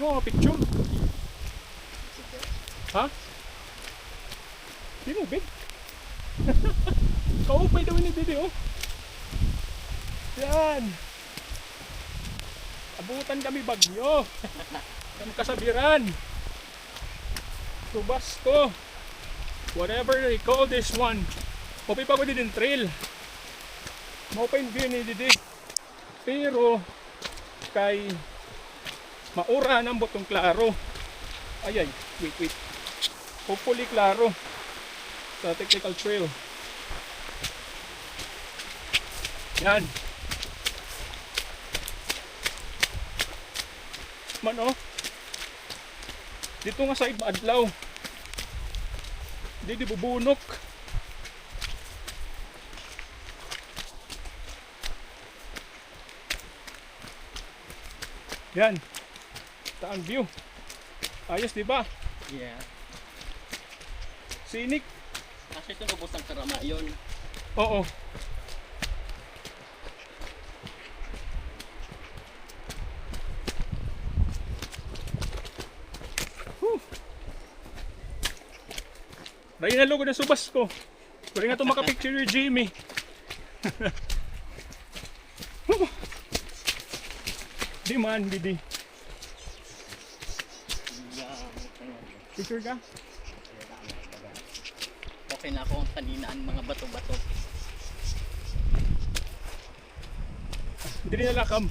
Sige mo picture. Ha? Di mo big. Kaupay daw ni Didi oh. Yan. Abutan kami bagyo. Kami kasabiran. Tubasto. Whatever they call this one. Maupay pa ko din trail. Maupay view ni Didi. Pero kay maura ng botong klaro. Ay, wait. Hopefully klaro sa technical trail. Yan. Man oh. Dito nga sa adlaw. Di bubunok. Yan. Ito ang view. Ayos, di ba? Yeah. Scenic. Kasi ito lubos ang karama yun. Oo. Dahil nalugod ang subas ko. Pwede nga ito makapicture yung Jimmy. Di man, Didi. Picture ka? Okay na ako ang kaninaan mga bato-bato. Hindi na lakam.